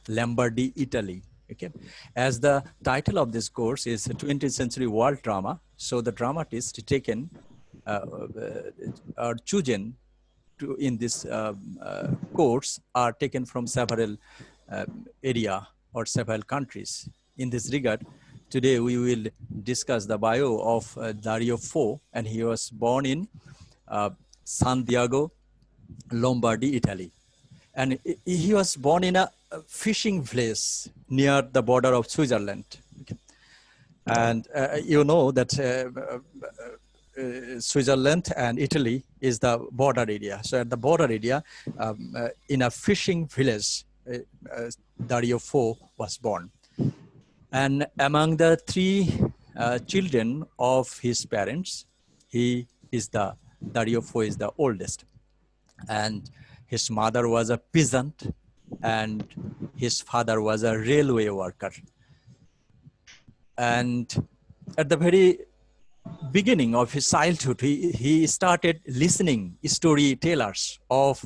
Lombardy, Italy. Okay, as the title of this course is 20th Century World Drama, so the dramatists taken are chosen to in this course are taken from several area or several countries. In this regard, today we will discuss the bio of Dario Fo, and he was born in Santiago, Lombardy, Italy. And he was born in a fishing village near the border of Switzerland. Okay. And you know that Switzerland and Italy is the border area. So at the border area, in a fishing village, Dario Fo was born. And among the three children of his parents, Dario Fo is the oldest. And his mother was a peasant and his father was a railway worker. And at the very beginning of his childhood, he started listening storytellers of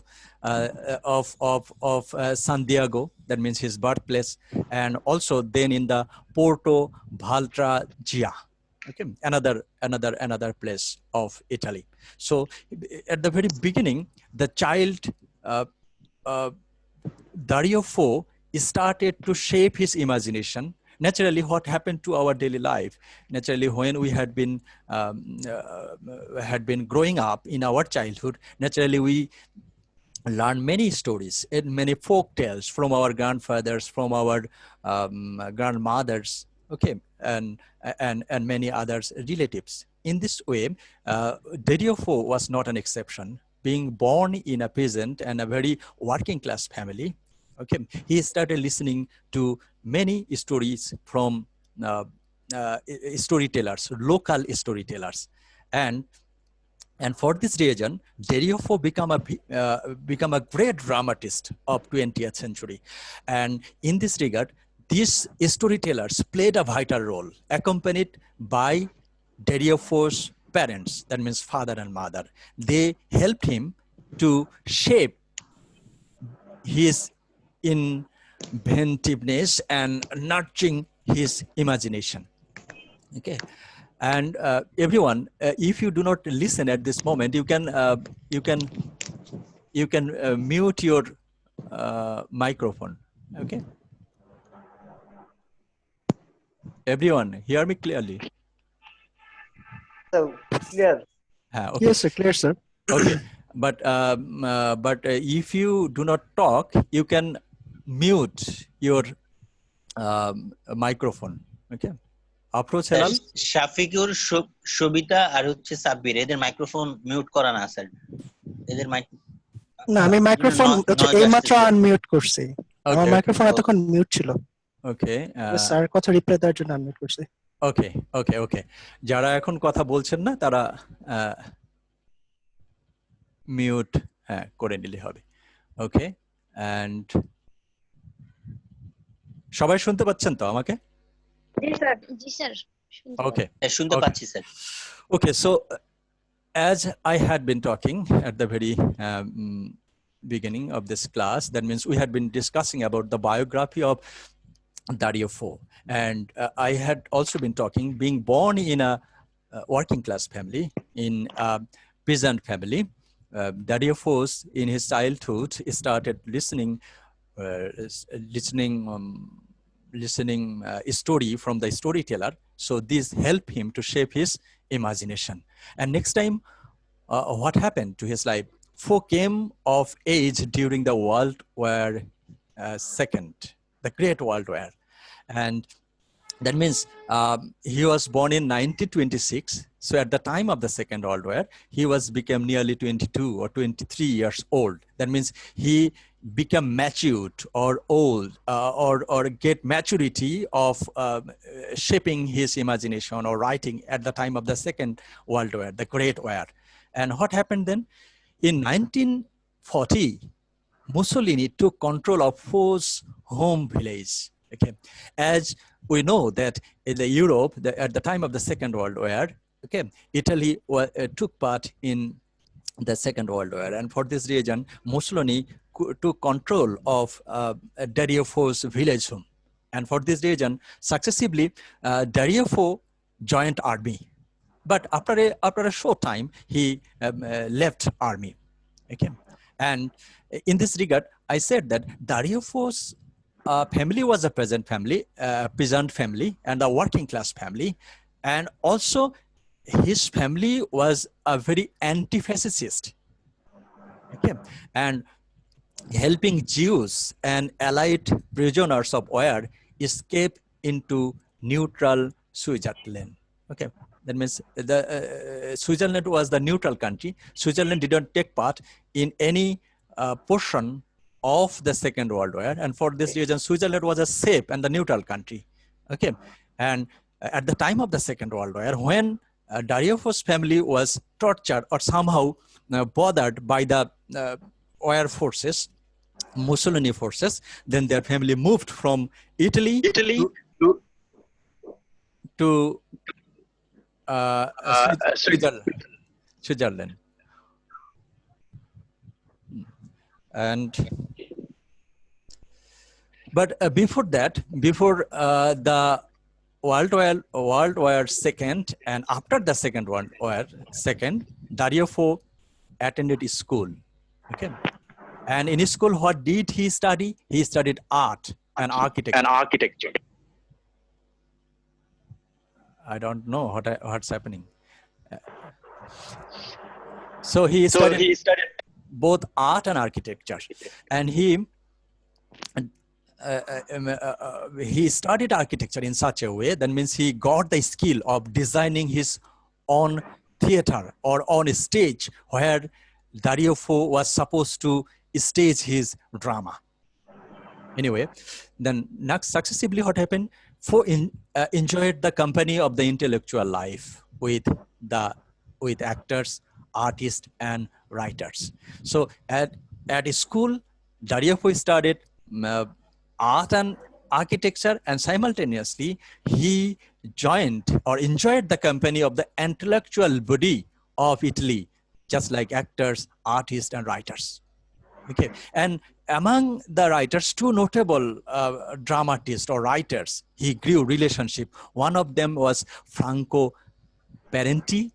Santiago, that means his birthplace, and also then in the Porto Valtraggia, okay, another place of Italy. So at the very beginning, the child Dario Fo started to shape his imagination. Naturally, what happened to our daily life? Naturally, when we had been growing up in our childhood, naturally we learn many stories and many folk tales from our grandfathers, from our grandmothers, okay, and many others relatives. In this way, Dario Fo was not an exception. Being born in a peasant and a very working class family, okay, he started listening to many stories from storytellers, local storytellers, and for this reason, Dario Fo become a great dramatist of 20th century. And in this regard, these storytellers played a vital role, accompanied by Dario Fo's parents, that means father and mother. They helped him to shape his inventiveness and nurturing his imagination. Okay, and everyone, if you do not listen at this moment, you can mute your microphone. Okay, everyone, hear me clearly. So clear. Okay. Yes, sir, clear, sir. Okay, but if you do not talk, you can mute your microphone. Okay. Approach Helal. Shafiqur, Sabita আর হচ্ছে সাব্বির, এদের microphone mute করা না sir. এদের না, আমি microphone এইমাত্র unmute করছি। আমার মাইক্রোফোন এতক্ষণ মিউট ছিল। ওকে, স্যার কথা রিপ্লাই দেওয়ার জন্য আনমিউট করছি। ওকে ওকে ওকে, যারা এখন কথা বলছেন না তারা মিউট করে নিলে হবে। ওকে, এন্ড সবাই শুনতে পাচ্ছেন তো আমাকে? জি স্যার, জি স্যার। ওকে, শুনতে পাচ্ছি sir. Okay, so as I had been talking at the very beginning of this class, that means we had been discussing about the biography of Dario Fo, and I had also been talking, being born in a working class family, in a peasant family. Dario Fo, in his childhood, started listening story from the storyteller. So this helped him to shape his imagination. And next time, what happened to his life? Fo came of age during the World War II, the Great World War. And that means he was born in 1926. So at the time of the Second World War, he became nearly 22 or 23 years old. That means he become matured or old or get maturity of shaping his imagination or writing at the time of the Second World War, the Great War. And what happened then? In 1940, Mussolini took control of Fo's home village. Okay, as we know that in the Europe, at the time of the Second World War, okay, Italy took part in the Second World War, and for this reason, Mussolini took control of Dario Fo's village home. And for this reason, successively, Dario Fo joined army. But after a short time, he left army. Okay. And in this regard, I said that Dario Fo's family was a peasant family, and a working class family. And also, his family was a very anti-fascist. Okay. And helping Jews and allied prisoners of war escape into neutral Switzerland. Okay. That means the Switzerland was the neutral country. Switzerland didn't take part in any portion of the Second World War, and for this reason, Switzerland was a safe and the neutral country. Okay, and at the time of the Second World War, when Dario Fo's family was tortured or somehow bothered by the war forces, Mussolini forces, then their family moved from Italy to Switzerland. But before that, before the World War II and after the Second World War II, Dario Fo attended school. Okay, and in school, what did he study? He studied art and architecture. I don't know what's happening. So he studied both art and architecture, and he studied architecture in such a way that means he got the skill of designing his own theater or on a stage where Dario Fo was supposed to stage his drama. Anyway, then next successively what happened? Fo enjoyed the company of the intellectual life with actors, artists, and writers. So at school, Dario Fo studied art and architecture, and simultaneously he joined or enjoyed the company of the intellectual body of Italy, just like actors, artists, and writers. Okay, and among the writers, two notable dramatists or writers, he grew relationship. One of them was Franco Parenti,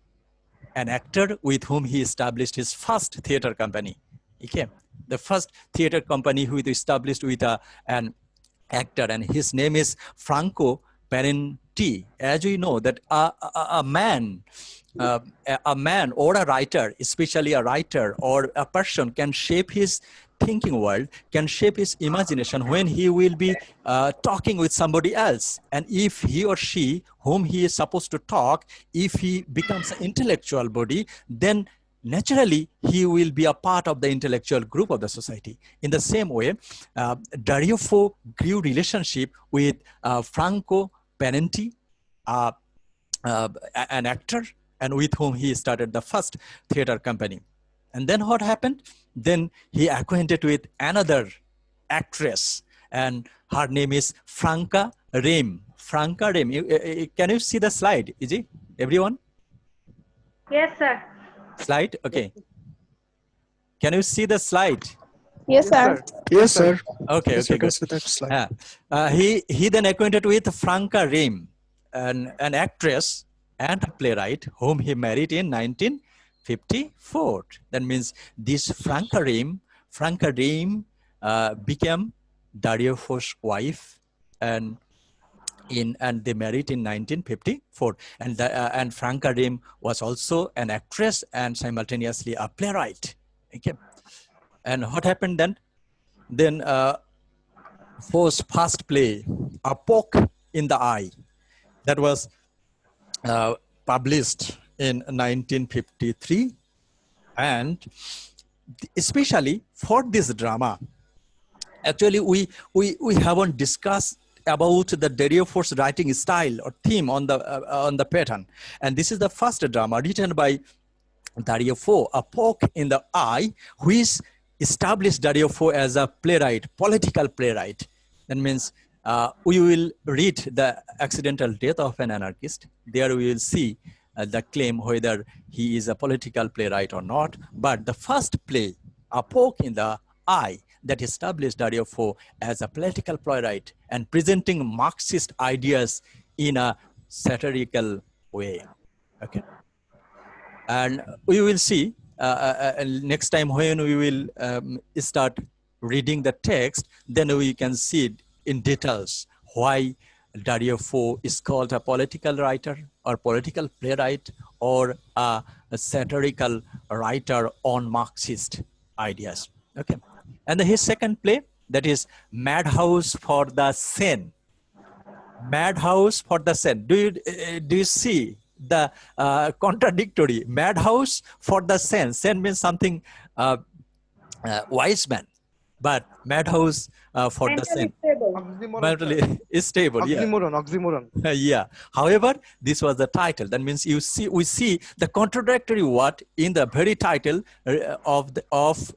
an actor with whom he established his first theater company. Okay, the first theater company who he established with an actor, and his name is Franco Parenti. As we know that a man or a writer, especially a writer or a person, can shape his thinking world, can shape his imagination when he will be talking with somebody else. And if he or she, whom he is supposed to talk, if he becomes an intellectual body, then naturally he will be a part of the intellectual group of the society. In the same way, Dario Fo grew relationship with Franco Parenti, an actor, and with whom he started the first theater company. And then what happened? Then he acquainted with another actress, and her name is Franca Rame. Franca Rame. Can you see the slide, Iji? Everyone? Yes, sir. Slide? Okay. Can you see the slide? Yes, sir. Yes, sir. Okay, Yes, okay, good. see that slide. He then acquainted with Franca Rame, an actress and a playwright whom he married in 1954. That means this Franca Rame became Dario Fo's wife, and they married in 1954. And Franca Rame was also an actress and simultaneously a playwright. Okay. And what happened then? Then Fo's first play, A Poke in the Eye, that was published in 1953. And especially for this drama, actually we haven't discussed about the Dario Fo's writing style or theme on the pattern. And this is the first drama written by Dario Fo, A Poke in the Eye, which established Dario Fo as a playwright, political playwright. That means we will read The Accidental Death of an Anarchist. There we will see the claim whether he is a political playwright or not. But the first play, A Poke in the Eye, that established Dario Fo as a political playwright and presenting Marxist ideas in a satirical way. Okay, and we will see next time when we will start reading the text, then we can see it in details why Dario Fo is called a political writer or political playwright or a satirical writer on Marxist ideas. Okay, and his second play, that is Madhouse for the Sane. Madhouse for the Sane. Do you see the contradictory? Madhouse for the Sane. Sane means something wise man, but Madhouse for the Sane. Mentally stable. Oxymoron. Yeah. However, this was the title. That means we see the contradictory word in the very title of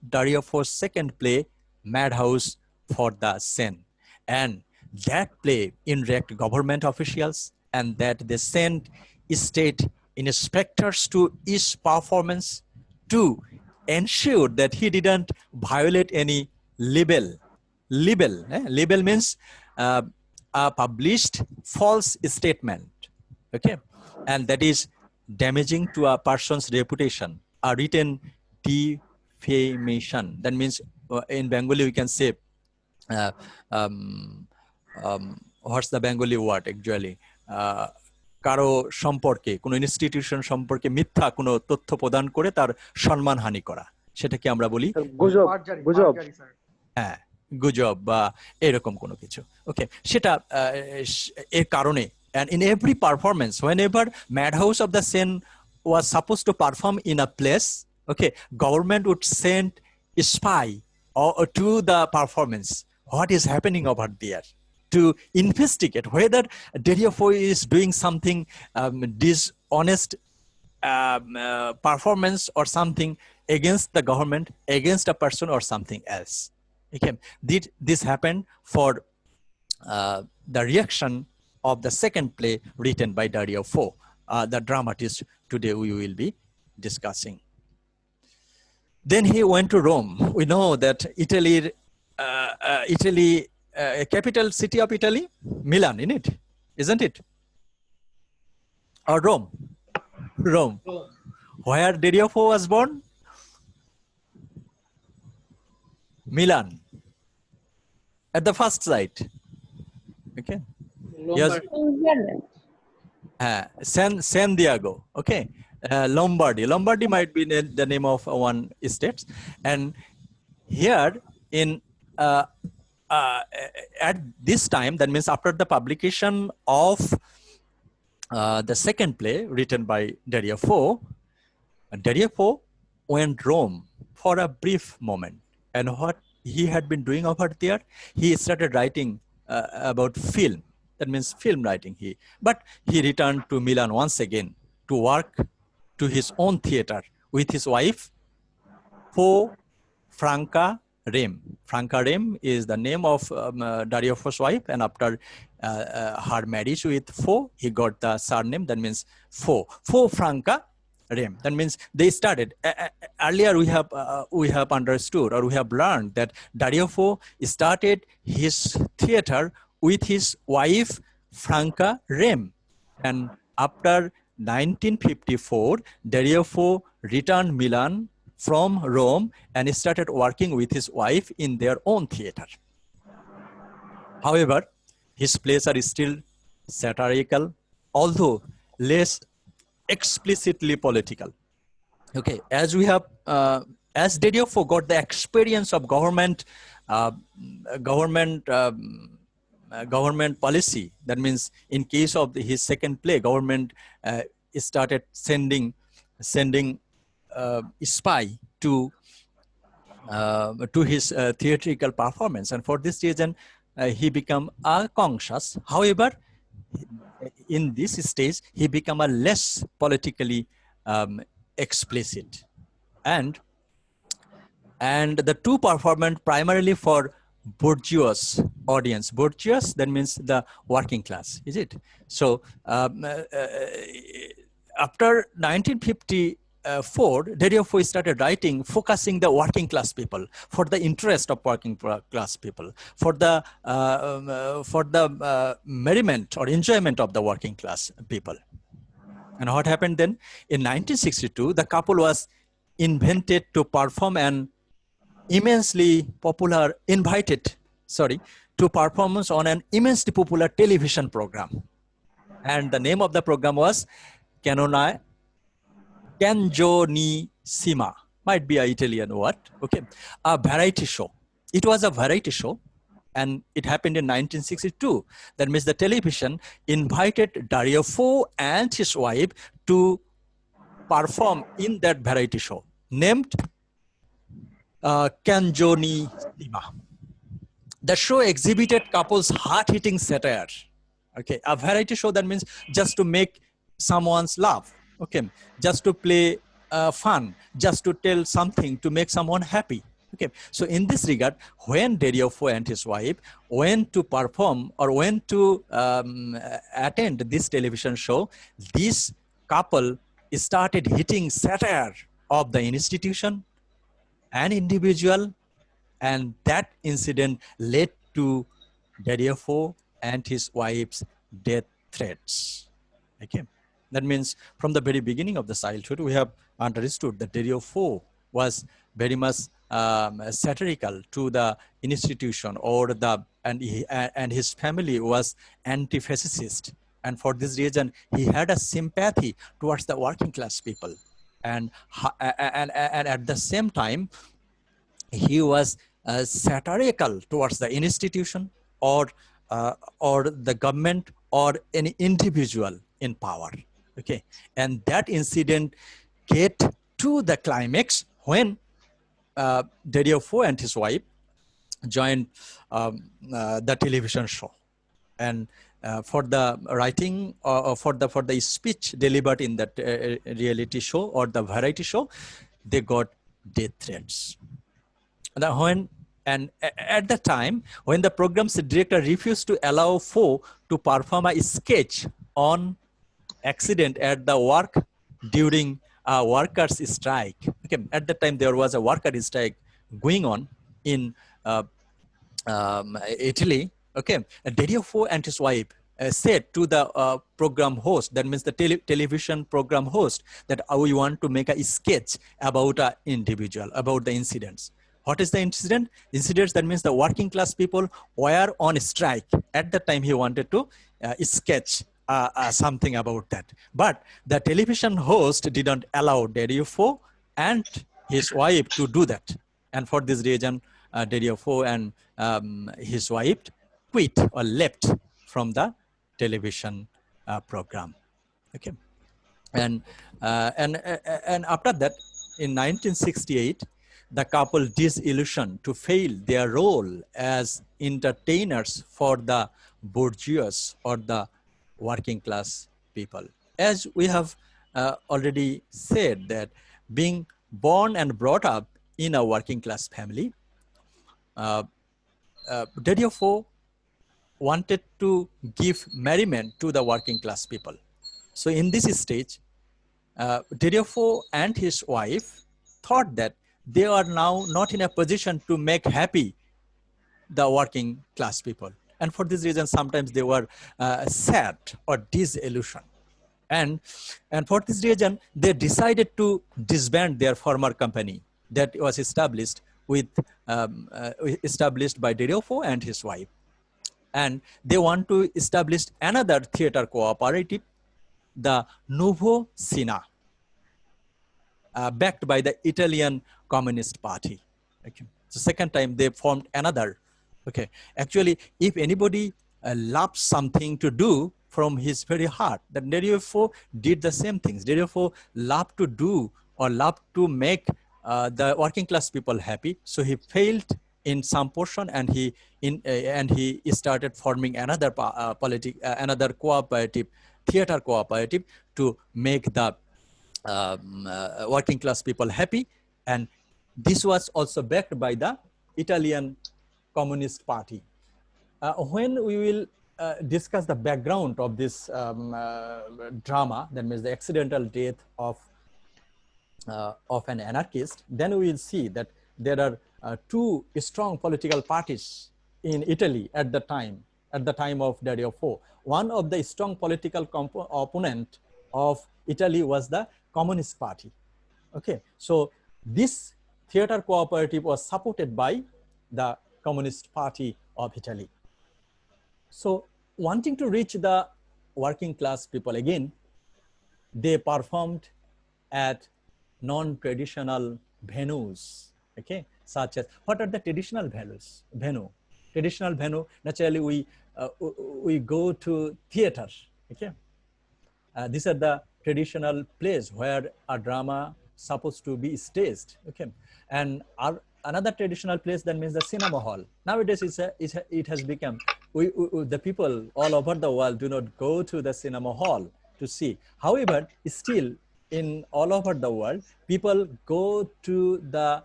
Dario Fo's second play, Madhouse for the Sane. And that play enraged government officials, and that they sent state inspectors to each performance to ensure that he didn't violate any libel. Libel means a published false statement, okay, and that is damaging to a person's reputation. A written defamation. That means in Bengali we can say what's the Bengali word actually? কারো সম্পর্কে কোনো institution সম্পর্কে মিথ্যা কোনো তথ্য প্রদান করে তার সম্মানহানি করা, সেটাকে আমরা বলি গুজব। হ্যাঁ, গুজব বা এরকম কোনো কিছু। ওকে, সেটা এর কারণে, and in every performance, whenever Madhouse of the Sane was supposed to perform in a place, okay, government would send a spy to the performance. What is happening over there? To investigate whether Dario Fo is doing something dishonest performance or something against the government, against a person or something else. Okay, this happened for the reaction of the second play written by Dario Fo, the dramatist today we will be discussing. Then he went to Rome. We know that Italy, capital city of Italy, Milan, isn't it? Or Rome? Rome. Where Dario Fo was born? Milan. At the first sight. Okay. Yes. San Diego. Okay. Lombardy. Lombardy might be the name of one state. And here in at this time, that means after the publication of the second play written by Dario Fo went Rome for a brief moment. And what he had been doing over there, he started writing about film. That means film writing. But he returned to Milan once again to work to his own theater with his wife, Fo Franca Rem. Franca Rem is the name of Dario Fo's wife, and after her marriage with Fo, he got the surname. That means Fo Franca Rem. That means they started. Earlier we have understood, or we have learned, that Dario Fo started his theater with his wife Franca Rem, and after 1954, Dario Fo returned Milan from Rome and started working with his wife in their own theater. However, his plays are still satirical, although less explicitly political. Okay, as we have, as Dario Fo got the experience of government policy, that means in case of his second play, government started sending spy to his theatrical performance, and for this reason he became conscious. However, in this stage he became a less politically explicit, and the two performance primarily for bourgeois audience. Bourgeois, that means the working class, is it? So after 1950, Dario Fo started writing, focusing the working class people, for the interest of working class people, for the merriment or enjoyment of the working class people. And what happened then? In 1962, the couple was invented to perform an immensely popular, to performance on an immensely popular television program. And the name of the program was Canzoni Sima, might be an Italian word, okay? A variety show. It was a variety show, and it happened in 1962. That means the television invited Dario Fo and his wife to perform in that variety show named Canzoni Sima. The show exhibited couples' heart-hitting satire. Okay, a variety show, that means just to make someone's laugh. Okay, just to play fun, just to tell something to make someone happy. Okay, so in this regard, when Dario Fo and his wife went to perform or went to attend this television show, this couple started hitting satire of the institution and individual, and that incident led to Dario Fo and his wife's death threats. Okay, that means from the very beginning of the childhood, we have understood that Dario Fo was very much satirical to the institution, or and his family was anti-fascist, and for this reason he had a sympathy towards the working class people, and at the same time he was satirical towards the institution or the government or any individual in power. Okay, and that incident get to the climax when Dario Fo and his wife joined the television show, and for the writing or for the speech delivered in that reality show or the variety show, they got death threats. At the time, when the program's director refused to allow Fo to perform a sketch on accident at the work during a workers' strike. Okay, at the time there was a worker strike going on in Italy. Okay, Dario Fo and his wife said to the program host, that means the television program host, that we want to make a sketch about an individual, about the incidents. What is the incident? Incidents, that means the working class people were on strike. At that time, he wanted to sketch something about that. But the television host didn't allow Dario Fo and his wife to do that. And for this reason, Dario Fo and his wife quit or left from the television program. Okay, and after that, in 1968, the couple disillusioned to fail their role as entertainers for the bourgeois or the working class people. As we have already said, that being born and brought up in a working class family, Dario Fo wanted to give merriment to the working class people. So in this stage, Dario Fo and his wife thought that they are now not in a position to make happy the working class people. And for this reason, sometimes they were sad or disillusioned. And for this reason, they decided to disband their former company that was established established by Dario Fo and his wife. And they want to establish another theater cooperative, the Nuovo Cine, backed by the Italian Communist Party. Okay. So second time they formed another. Okay. Actually, if anybody loves something to do from his very heart, then Dario Fo did the same things. Dario Fo loved to do or loved to make the working class people happy. So he failed in some portion, and he started forming another another cooperative, theater cooperative, to make the working class people happy. And this was also backed by the Italian Communist Party. When we will discuss the background of this drama, that means the accidental death of of an anarchist, then we will see that there are two strong political parties in Italy at the time of Dario Fo. One of the strong political opponent of Italy was the Communist Party. Okay, so this theater cooperative was supported by the Communist Party of Italy. So wanting to reach the working class people again, they performed at non-traditional venues, okay, such as, what are the traditional venue? Traditional venue, naturally we go to theaters, okay. These are the traditional place where a drama supposed to be staged, okay. And another traditional place, that means the cinema hall. Nowadays it has become, the people all over the world do not go to the cinema hall to see. However, still in all over the world, people go to the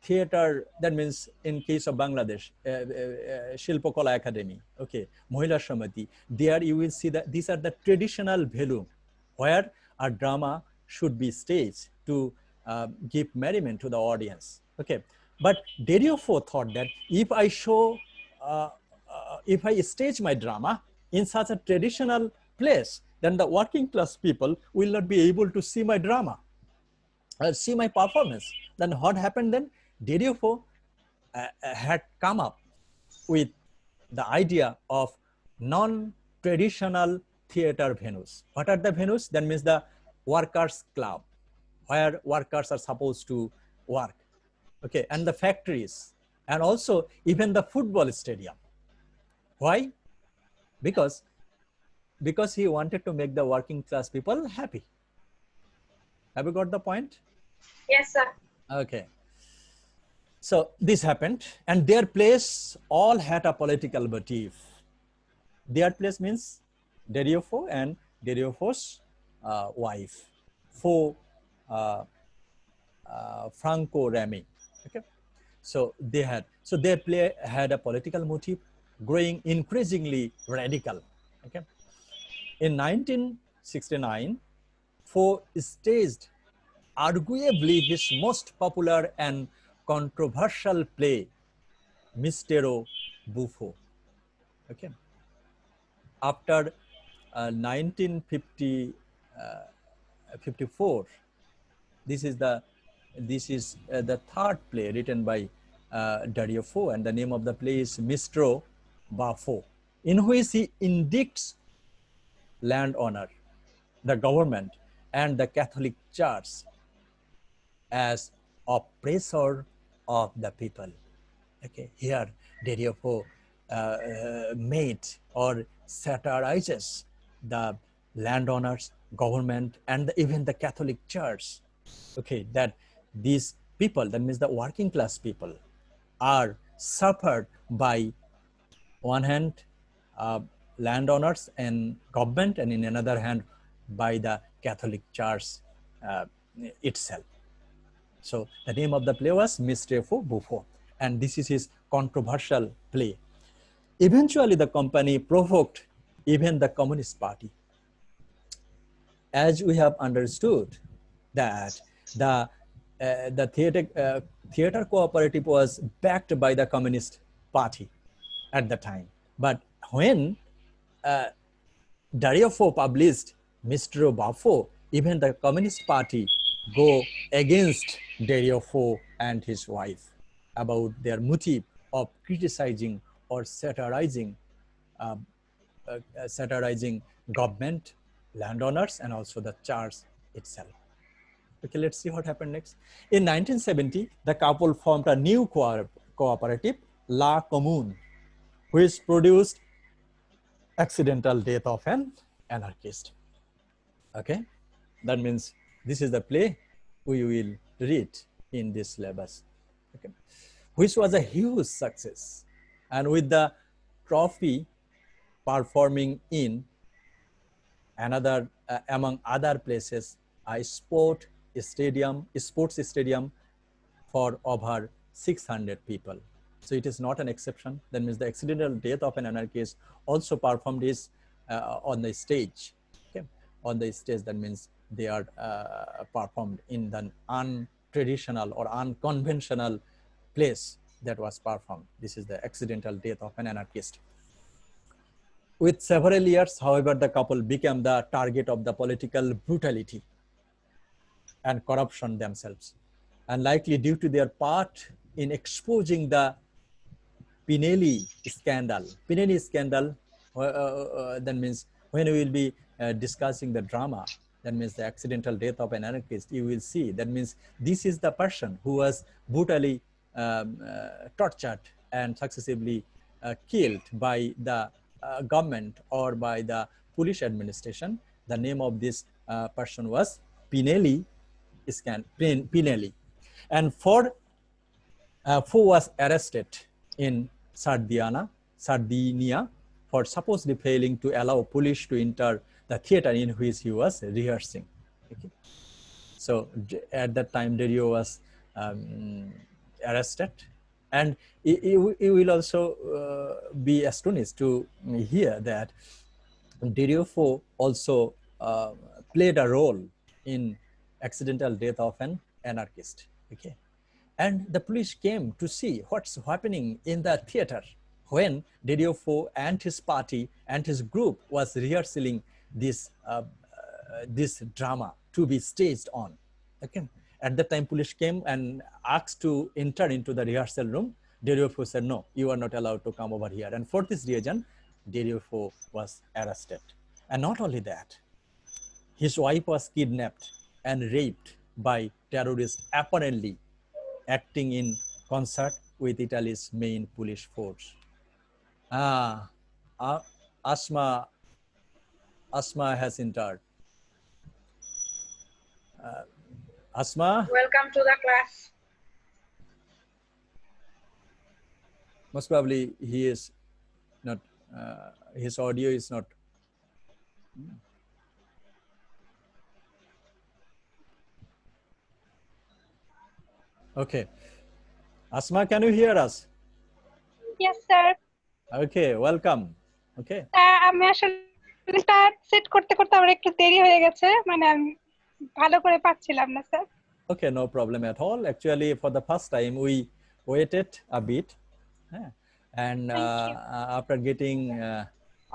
theater, that means in case of Bangladesh, Shilpokola Academy, okay, Mohila Shamati, there you will see that these are the traditional venue where a drama should be staged to give merriment to the audience, okay. But Dario Fo thought that if I show, if I stage my drama in such a traditional place, then the working class people will not be able to see my drama, see my performance. Then what happened then? Dario Fo had come up with the idea of non-traditional theater venues. What are the venues? That means the workers' club, where workers are supposed to work, okay, and the factories, and also even the football stadium. Why? Because he wanted to make the working class people happy. Have you got the point? Yes, sir. Okay. So this happened, and their plays all had a political motif. Their plays means Dario Fo and Dario Fo's wife, Fo Franco Rami. Okay. So their play had a political motif, growing increasingly radical. Okay. In 1969, Fo staged arguably his most popular and controversial play, Mistero Buffo. Okay. After 1954, this is the third play written by Dario Fo, and the name of the play is Mistero Buffo, in which he indicts landowner, the government, and the Catholic Church as oppressor of the people. Okay, here Dario Fo made or satirizes the landowners, government, and even the Catholic Church. Okay, that these people, that means the working class people, are suffered by one hand landowners and government, and in another hand by the Catholic Church itself. So the name of the play was Mistero Buffo, and this is his controversial play. Eventually, the company provoked even the Communist Party. As we have understood that the theater cooperative was backed by the Communist Party at the time. But when Dario Fo published Mistero Buffo, even the Communist Party go against Dario Fo and his wife about their motive of criticizing or satirizing government, landowners, and also the church itself. Okay, let's see what happened next. In 1970, the couple formed a new cooperative, La Commune, which produced Accidental Death of an Anarchist. Okay, that means this is the play we will read in this syllabus, okay, which was a huge success, and with the trophy performing in another among other places a sports stadium for over 600 people. So it is not an exception. That means the Accidental Death of an Anarchist also performed this on the stage. Okay, on the stage. That means they are performed in the untraditional or unconventional place that was performed. This is the accidental death of an anarchist. With several years, however, the couple became the target of the political brutality and corruption themselves, and likely due to their part in exposing the Pinelli scandal. Pinelli scandal, that means when we will be discussing the drama, that means the accidental death of an anarchist, you will see, that means this is the person who was brutally tortured and successively killed by the government or by the police administration. The name of this person was Pinelli. Pinelli. And Fo was arrested in Sardinia for supposedly failing to allow police to enter the theater in which he was rehearsing. Okay. So at that time, Dario was arrested, and you will also be astonished to hear that Dario Fo also played a role in accidental death of an anarchist. Okay. And the police came to see what's happening in the theater when Dario Fo and his party and his group was rehearsing this this drama to be staged on. Okay. At that time, police came and asked to enter into the rehearsal room. Dario Fo said, no, you are not allowed to come over here. And for this reason, Dario Fo was arrested. And not only that, his wife was kidnapped and raped by terrorists apparently acting in concert with Italy's main police force. Asma has entered. Asma? Welcome to the class. Most probably he is not, his audio is not. Okay. Asma, can you hear us? Yes, sir. Okay, welcome. Okay. আমি আসলে start set করতে করতে আমার একটু দেরি হয়ে গেছে মানে আমি ভালো করে পাচ্ছিলাম না sir Okay, no problem at all. Actually, for the first time, we waited a bit. And after getting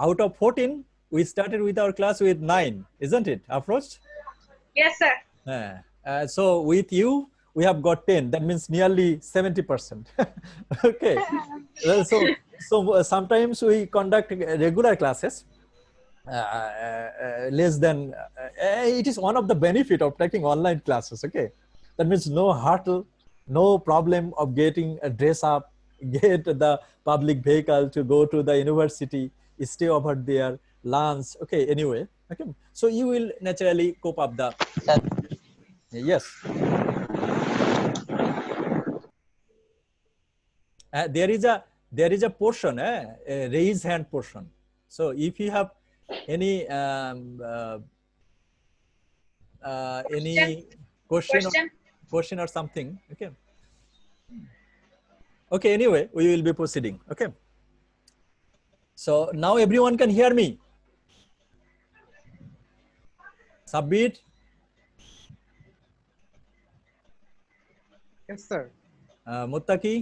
out of 14, we started with our class with 9, isn't it, Afroz? Yes, sir. So with you, we have got 10. That means nearly 70%. Okay. So sometimes we conduct regular classes. Less than it is one of the benefit of taking online classes. Okay, that means no hurdle, no problem of getting a dress up, get the public vehicle to go to the university, stay over there, lunch. Okay, anyway, okay, so you will naturally cope up the yes. There is a portion, a raise hand portion. So if you have any question or something, okay. Okay, anyway, we will be proceeding. Okay. So now everyone can hear me. Submit. Yes, sir. Muttaki.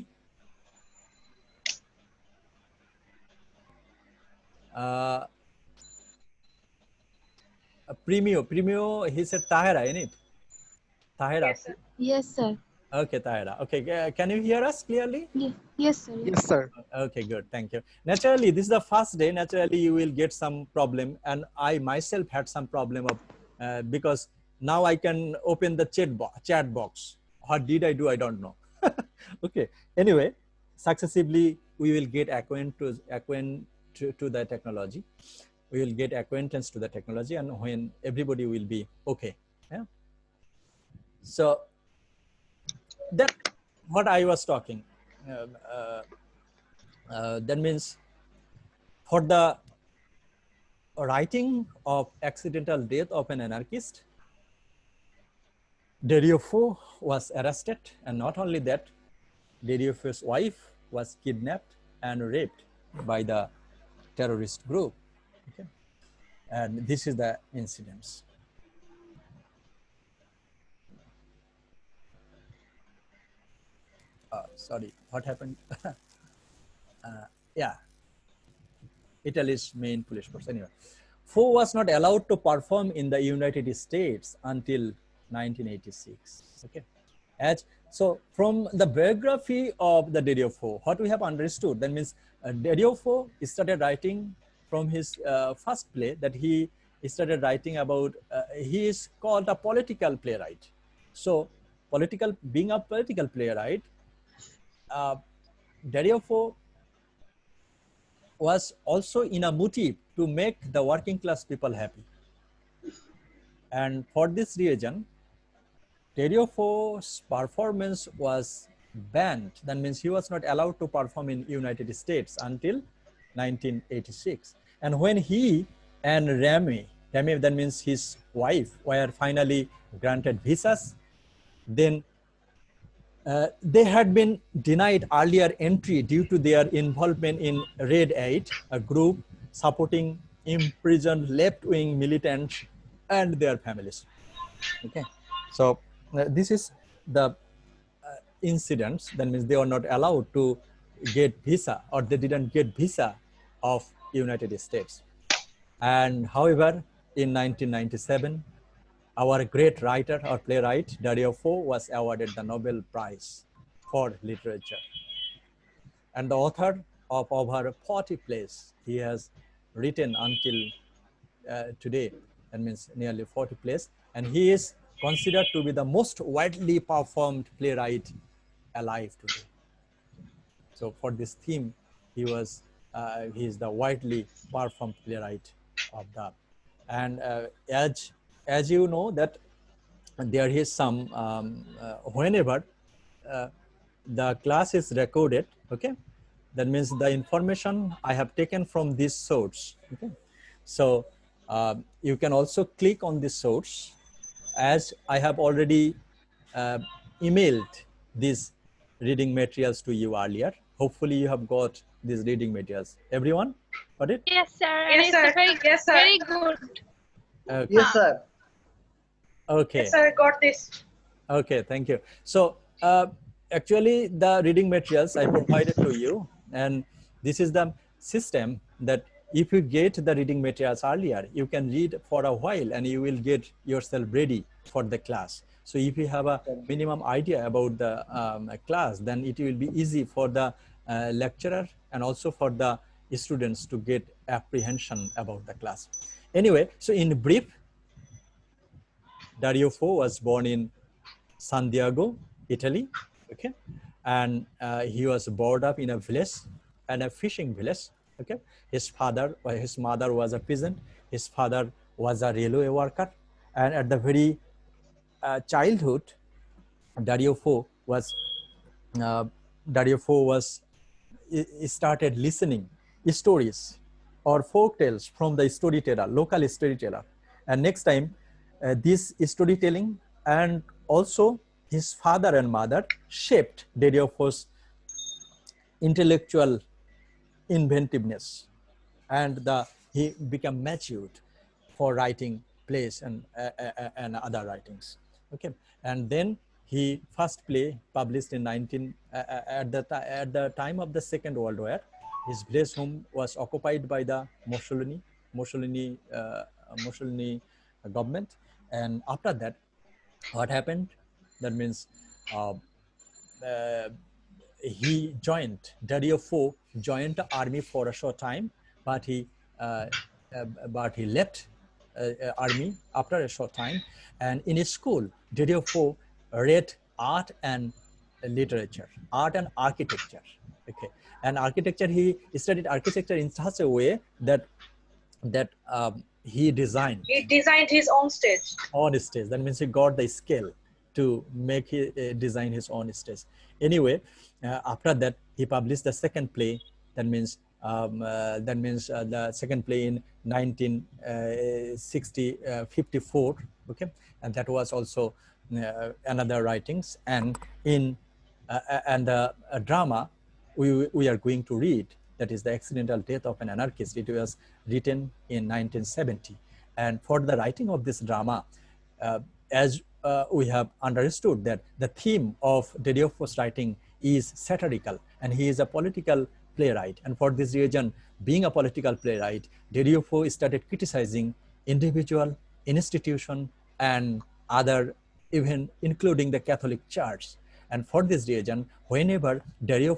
Premio, he said Tahira, in it? Tahira. Yes, sir. Yes, sir. Okay, Tahira. Okay, can you hear us clearly? Yes, sir. Yes, sir. Okay, good. Thank you. Naturally, this is the first day. Naturally, you will get some problem. And I myself had some problem of, because now I can open the chat box. What did I do? I don't know. Okay. Anyway, successively, we will get acquainted to the technology. We will get acquaintance to the technology, and when everybody will be okay. Yeah. So that what I was talking. That means for the writing of accidental death of an anarchist, Dario Fo was arrested, and not only that, Dario Fo's wife was kidnapped and raped by the terrorist group. Okay. And this is the incidents. sorry, what happened? Yeah, Italy's main police force. Anyway, Fo was not allowed to perform in the United States until 1986. Okay, as so from the biography of the Dario Fo, what we have understood that means Dario Fo started writing from his first play that he started writing about. He is called a political playwright. So being a political playwright, Dario Fo was also in a motive to make the working class people happy. And for this reason, Dario Fo's performance was banned. That means he was not allowed to perform in United States until 1986. And when he and Rami, that means his wife, were finally granted visas, then they had been denied earlier entry due to their involvement in Red 8, a group supporting imprisoned left-wing militants and their families. Okay, so this is the incidents. That means they were not allowed to get visa, or they didn't get visa of United States. And however, in 1997, our great writer or playwright, Dario Fo, was awarded the Nobel Prize for Literature. And the author of over 40 plays he has written until today, that means nearly 40 plays, and he is considered to be the most widely performed playwright alive today. So for this theme, he is the widely performed playwright of the, and as you know that there is some whenever the class is recorded, okay, that means the information I have taken from this source. Okay, so you can also click on this source, as I have already emailed these reading materials to you earlier. Hopefully you have got these reading materials. Everyone got it? Yes, sir. And Yes, it's sir. very, Yes, sir. very good. Okay. Yes, sir. Okay. Yes, sir. Got this. Okay, thank you. So actually the reading materials I provided to you, and this is the system that if you get the reading materials earlier, you can read for a while and you will get yourself ready for the class. So if you have a minimum idea about the class, then it will be easy for the lecturer and also for the students to get apprehension about the class. Anyway, so in brief, Dario Fo was born in San Diego, Italy, okay, and he was brought up in a village, and a fishing village, okay. His mother was a peasant, his father was a railway worker, and at the very childhood, Dario Fo was started listening stories or folk tales from the storyteller, local storyteller, and next time this storytelling and also his father and mother shaped Dario Fo's intellectual inventiveness, and he became matured for writing plays and other writings. Okay, and then he first play published in at the time of the Second World War. His village home was occupied by the Mussolini government, and after that, what happened? That means Dario Fo joined the army for a short time, but he left army after a short time. And in his school, Dario Fo read art and literature, art and architecture. Okay, and architecture, he studied architecture in such a way that he designed his own stage. On stage. That means he got the skill to make design his own stage. Anyway, after that, he published the second play. That means the second play in 1954. Okay, and that was also another writings. And in a drama we are going to read, that is The Accidental Death of an Anarchist. It was written in 1970. And for the writing of this drama, as we have understood that the theme of Dario Fo's writing is satirical, and he is a political playwright. And for this reason, being a political playwright, Dario started criticizing individual, institution, and other, even including the Catholic Church. And for this reason, whenever Dario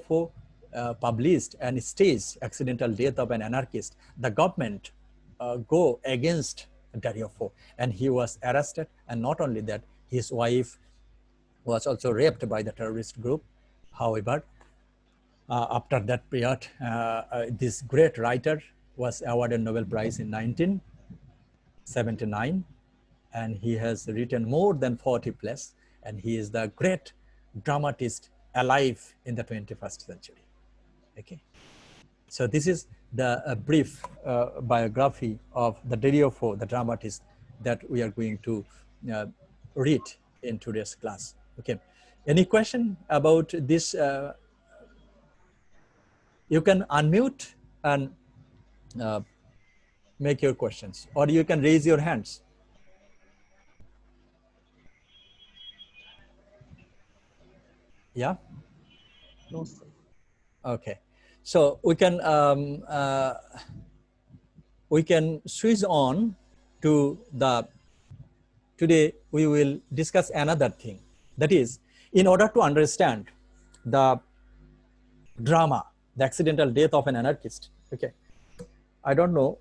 published and staged accidental death of an anarchist, the government go against Dario, and he was arrested. And not only that, his wife was also raped by the terrorist group. However, after that period, this great writer was awarded Nobel Prize in 1979, and he has written more than 40 plays, and he is the great dramatist alive in the 21st century. Okay, so this is the brief biography of the Dario, the dramatist, that we are going to read in today's class. Okay, any question about this? You can unmute and make your questions, or you can raise your hands. Yeah. No, sir. Okay, so we can switch on to the. Today we will discuss another thing, that is, in order to understand the drama, the accidental death of an anarchist. Okay, I don't know,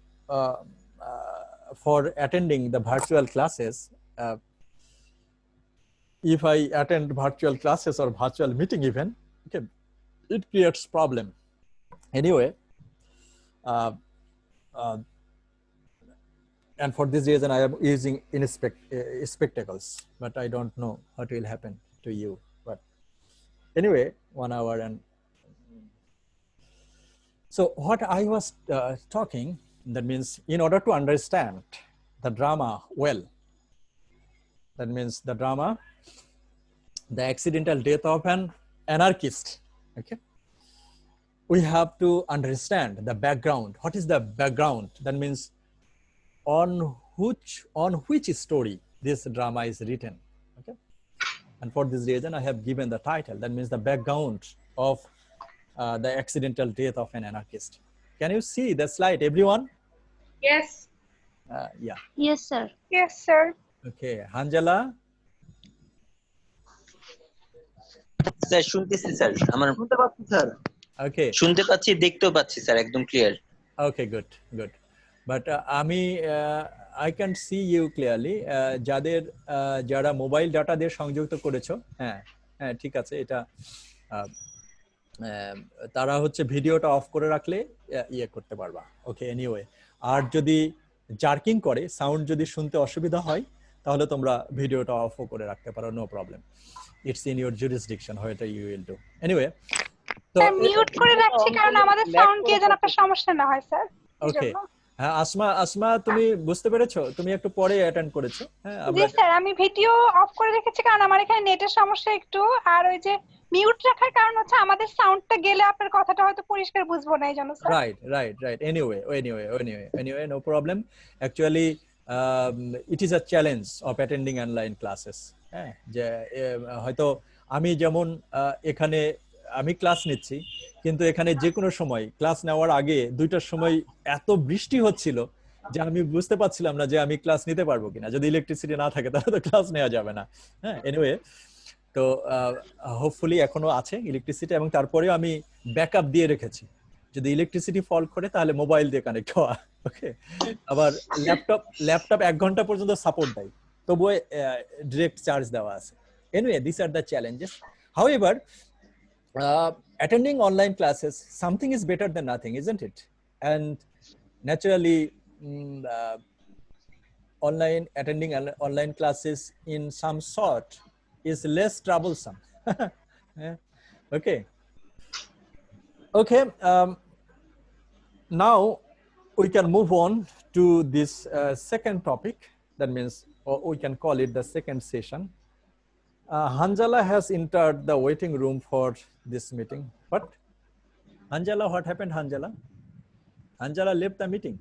for attending the virtual classes, if I attend virtual classes or virtual meeting even, okay, it creates problem. Anyway, and for this reason, I am using spectacles, but I don't know what will happen to you. But anyway, 1 hour. And so what I was talking, that means in order to understand the drama well, that means the drama, the accidental death of an anarchist, okay, we have to understand the background. What is the background? That means on which story this drama is written, okay? And for this reason, I have given the title, that means the background of the accidental death of an anarchist. Can you see the slide, everyone? Yes. Yeah. Yes, sir. Yes, sir. Okay, Hanjala? Sir শুনতেছি sir, আমার শুনতে পাচ্ছি sir. Okay, শুনতে পাচ্ছি, দেখতেও পাচ্ছি sir, একদম clear. Okay, good. But I can see you clearly. যারা মোবাইল ডাটা দিয়ে সংযুক্ত করেছো, হ্যাঁ ঠিক আছে, এটা তারা হচ্ছে ভিডিওটা অফ করে রাখলে ইয়ে করতে পারবা। ওকে, এনিওয়ে, আর যদি জার্কিং করে, সাউন্ড যদি শুনতে অসুবিধা হয়, তাহলে তোমরা ভিডিওটা অফও করে রাখতে পারো, no problem. It's in your jurisdiction, what you will do. Anyway, তো মিউট করে রাখছি কারণ আমাদের সাউন্ড কে যেন একটা সমস্যা না হয়, স্যার। ওকে, হ্যাঁ, আসমা তুমি বুঝতে পেরেছো? তুমি একটু পরে অ্যাটেন্ড করেছো। হ্যাঁ, জি স্যার, আমি ভিডিও অফ করে রেখেছি কারণ আমার এখানে নেটের সমস্যা একটু, আর ওই যে মিউট রাখার কারণ হচ্ছে আমাদের সাউন্ডটা গেলে আপনার কথাটা হয়তো পরিষ্কার বুঝবো না, এইজন্য sir. Right. Anyway, no problem. Actually, it is a challenge of attending online classes. হ্যাঁ, যে হয়তো আমি যেমন এখানে আমি ক্লাস নিচ্ছি, কিন্তু এখানে যে কোনো সময় ক্লাস নেওয়ার আগে 2টার সময় এত বৃষ্টি হচ্ছিল যে আমি বুঝতে পারছিলাম না যে আমি ক্লাস নিতে পারবো কিনা। যদি ইলেকট্রিসিটি না থাকে তাহলে তো ক্লাস নেওয়া যাবে না। হ্যাঁ, এনিওয়ে, তো হোপফুলি এখনো আছে ইলেকট্রিসিটি, এবং তারপরেও আমি ব্যাকআপ দিয়ে রেখেছি, যদি ইলেকট্রিসিটি ফল করে তাহলে মোবাইল দিয়ে কানেক্ট হওয়া। ওকে, আবার ল্যাপটপ 1 ঘন্টা পর্যন্ত সাপোর্ট দেয়, তবুও ডিরেক্ট চার্জ দেওয়া আছে। Anyway, this are the challenges. However, attending online classes, something is better than nothing, isn't it? And naturally, attending online classes in some sort is less troublesome. Okay. Now we can move on to this second topic. That means, or we can call it the second session. Hanjala has entered the waiting room for this meeting. But Hanjala, what happened, Hanjala? Hanjala left the meeting.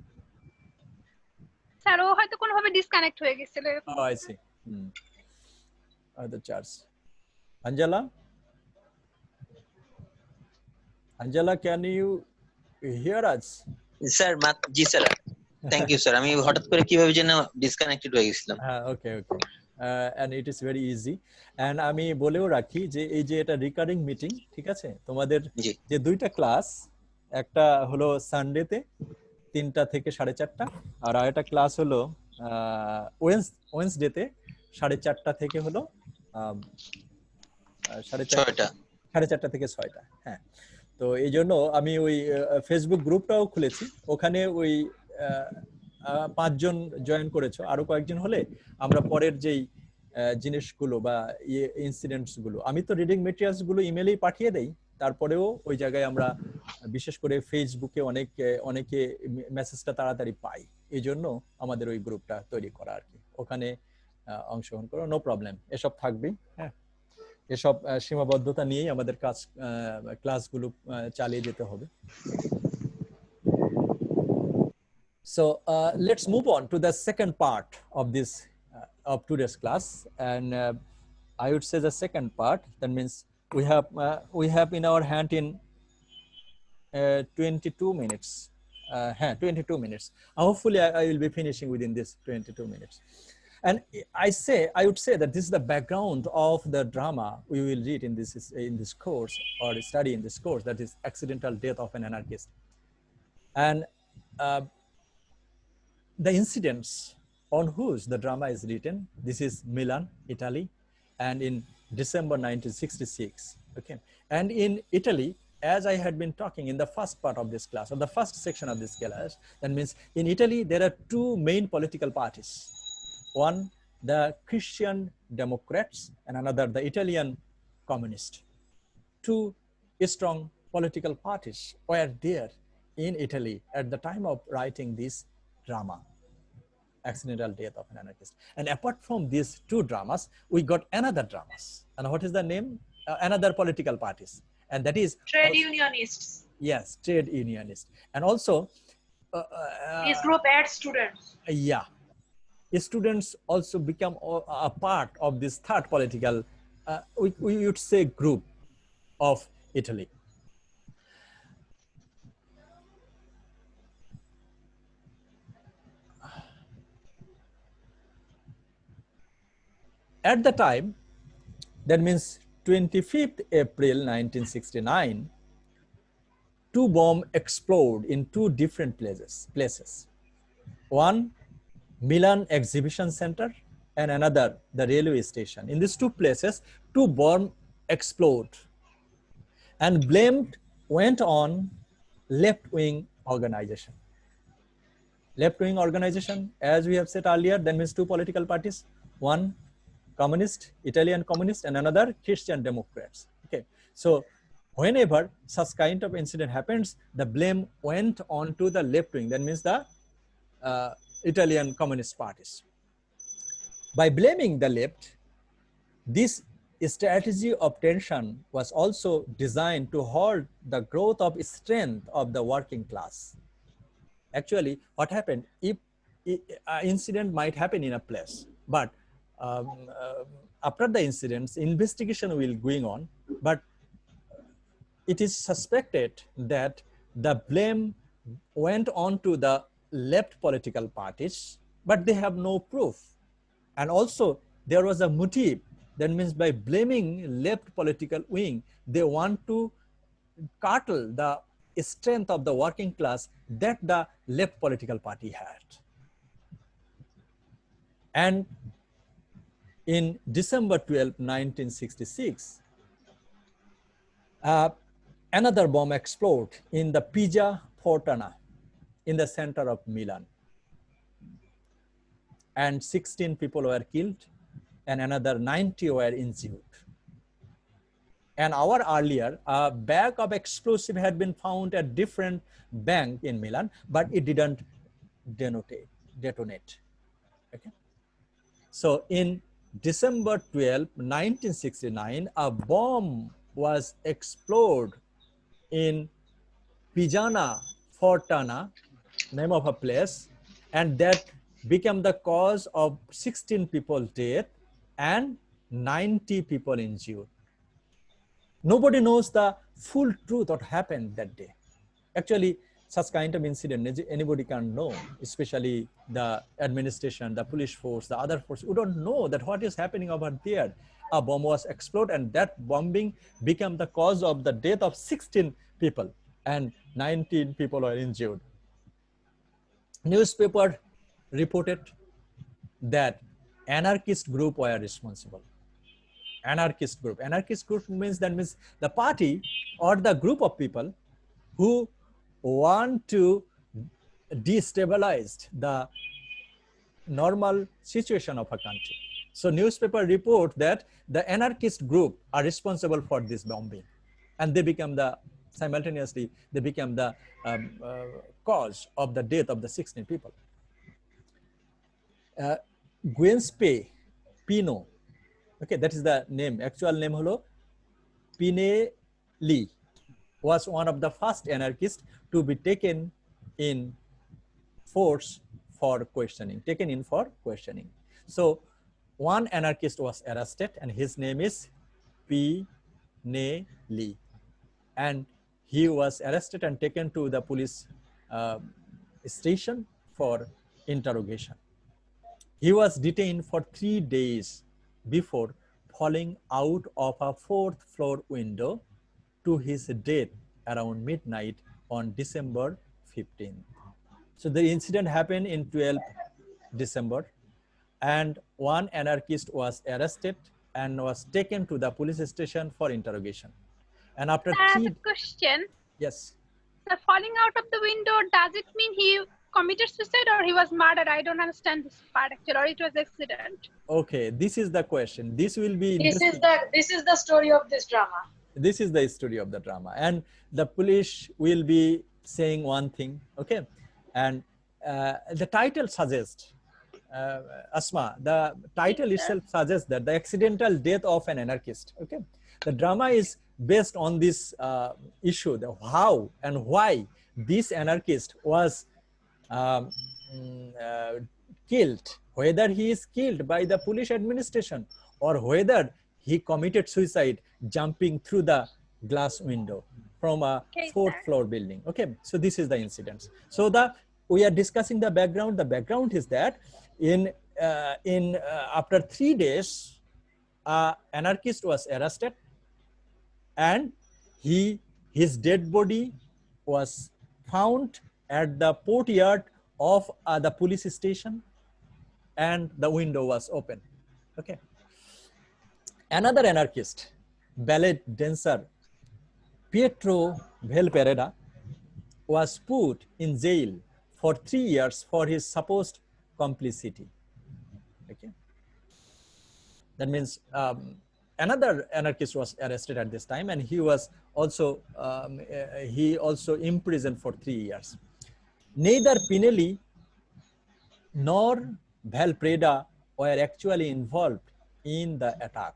Sir, ও হয়তো কোনোভাবে disconnect হয়ে গেছিল। Oh, I see. The charts. Hanjala? Angela, can you hear us? Sir ji sir, thank you sir. আমি হঠাৎ করে কিভাবে যেন ডিসকানেক্টেড হয়ে গেছিলাম। Okay. And it is very easy. And আমি বলেও রাখি যে এই যে এটা রিকারিং মিটিং, ঠিক আছে? তোমাদের যে দুইটা ক্লাস, একটা হলো সানডেতে 3টা থেকে 4:30, আর আরেকটা ক্লাস হলো ওয়েডনেসডেতে 4:30 থেকে হলো 4:30 থেকে 6টা। হ্যাঁ, তো এই জন্য আমি ওই ফেসবুক গ্রুপটাও খুলেছি, ওখানে ওই 5 জন জয়েন করেছো, আরো কয়েকজন হলে আমরা পরের যেই জিনিসগুলো বা ইনসিডেন্টস গুলো, আমি তো রিডিং মেটেরিয়ালস গুলো ইমেলেই পাঠিয়ে দেই, তারপরেও ওই জায়গায় আমরা বিশেষ করে ফেসবুকে অনেকে মেসেজটা তাড়াতাড়ি পাই, এই জন্য আমাদের ওই গ্রুপটা তৈরি করা আর কি। ওখানে অংশগ্রহণ করো, নো প্রবলেম, এসব থাকবেই। হ্যাঁ, এসব সীমাবদ্ধতা নিয়েই আমাদের ক্লাসগুলো চালিয়ে যেতে হবে। So let's move on to the second part of this of today's class, and I would say the second part, that means we have in our hand in 22 minutes. 22 minutes. Hopefully I will be finishing within this 22 minutes. And I would say that this is the background of the drama we will read in this course, or study in this course, that is Accidental Death of an Anarchist. And the incidents on whose the drama is written, this is Milan, Italy, and in December 1966. Okay, and in Italy, as I had been talking in the first part of this class, or the first section of this class, that means in Italy there are two main political parties. One, the Christian Democrats, and another, the Italian Communist. Two strong political parties were there in Italy at the time of writing this drama, Accidental Death of an Anarchist. And apart from these two dramas, we got another dramas. And what is the name? Another political parties. And that is trade unionists. Yes, trade unionists. And also this group adds students. Yeah, students also become a part of this third political, we would say, group of Italy. At the time, that means 25th April 1969, two bombs explode in two different places. One, Milan Exhibition Center, and another, the railway station. In these two places, two bombs explode, and blame went on left-wing organization. Left-wing organization, as we have said earlier, that means two political parties, one Communist, Italian Communist, and another Christian Democrats. Okay, so whenever such kind of incident happens, the blame went on to the left-wing, that means the Italian Communist parties. By blaming the left, this strategy of tension was also designed to halt the growth of strength of the working class. Actually, what happened, if an incident might happen in a place, but after the incidents, investigation will going on, but it is suspected that the blame went on to the left political parties, but they have no proof. And also there was a motive, that means by blaming left political wing, they want to curtail the strength of the working class that the left political party had. And in December 12, 1966, another bomb exploded in the Piazza Fontana in the center of Milan. And 16 people were killed and another 90 were injured. An hour earlier, a bag of explosive had been found at different bank in Milan, but it didn't detonate. Okay. So in December 12, 1969, a bomb was exploded in Piazza Fontana, name of a place, and that became the cause of 16 people dead and 90 people injured. Nobody knows the full truth what happened that day. Actually, such kind of incident, anybody can know, especially the administration, the police force, the other force. We don't know that what is happening over there. A bomb was exploded, and that bombing became the cause of the death of 16 people, and 19 people were injured. Newspaper reported that anarchist group were responsible. Anarchist group. Anarchist group means the party or the group of people who want to destabilize the normal situation of a country. So newspaper report that the anarchist group are responsible for this bombing, and they become simultaneously they become the cause of the death of the 16 people. Guenspe Pino, okay, that is the name. Actual name holo Pinelli, was one of the first anarchists to be taken in force for questioning, So one anarchist was arrested, and his name is Pinelli, and he was arrested and taken to the police station for interrogation. He was detained for 3 days before falling out of a 4th floor window to his death around midnight on December 15th. So the incident happened in 12th December, and one anarchist was arrested and was taken to the police station for interrogation. And after question. Yes. The falling out of the window, does it mean he committed suicide or he was murdered? I don't understand this part actually, or it was accident. Okay, this is the question. This will be this is the story of this drama. This is the story of the drama, and the police will be saying one thing, okay, and the title suggests, Asma, the title itself suggests that the accidental death of an anarchist, okay. The drama is based on this issue, the how and why this anarchist was killed, whether he is killed by the police administration or whether he committed suicide jumping through the glass window from a 4th floor building. Okay, so this is the incident. So we are discussing the background. The background is that after 3 days, anarchist was arrested, and his dead body was found at the courtyard of the police station, and the window was open. Okay. Another anarchist, ballet dancer Pietro Valpereda, was put in jail for 3 years for his supposed complicity. Okay. That means another anarchist was arrested at this time, and he was also imprisoned for 3 years. Neither Pinelli nor Valpreda were actually involved in the attack,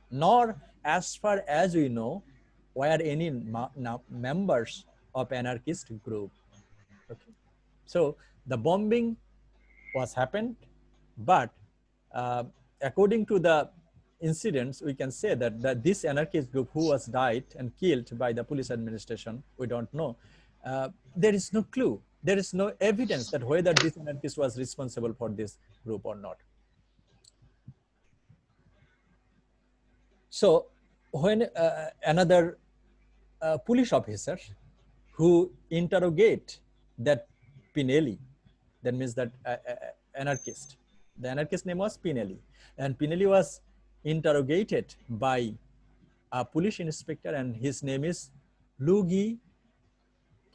nor, as far as we know, were any members of anarchist group. Okay. So the bombing was happened, but according to the incidents, we can say that this anarchist group who was died and killed by the police administration, we don't know. There is no clue. There is no evidence that whether this anarchist was responsible for this group or not. So when another police officer who interrogate that Pinelli, that means that anarchist, the anarchist name was Pinelli, and Pinelli was interrogated by a police inspector, and his name is Luigi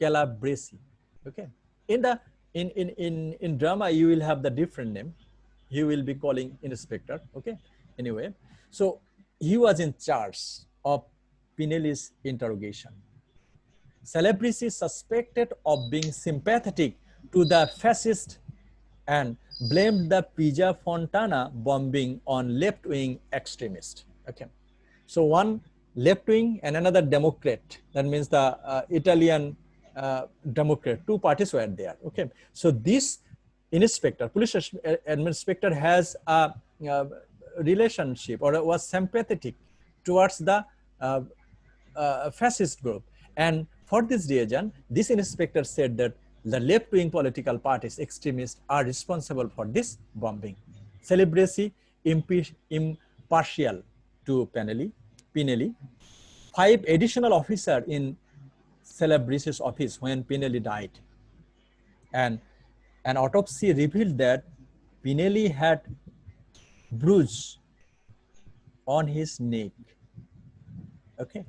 Calabresi. Okay. In drama, you will have the different name. He will be calling inspector. Okay. Anyway, so he was in charge of Pinelli's interrogation. Calabresi suspected of being sympathetic to the fascist and blamed the Piazza Fontana bombing on left-wing extremists. Okay, so one left-wing and another Democrat. That means the Italian Democrat. 2 parties were there. Okay, so this inspector, police inspector, has a relationship or was sympathetic towards the fascist group. And for this reason, this inspector said that the left-wing political parties, extremists, are responsible for this bombing. Celibacy impartial to Pinelli. 5 additional officers in Celibacy's office when Pinelli died. And an autopsy revealed that Pinelli had bruise on his neck. Okay,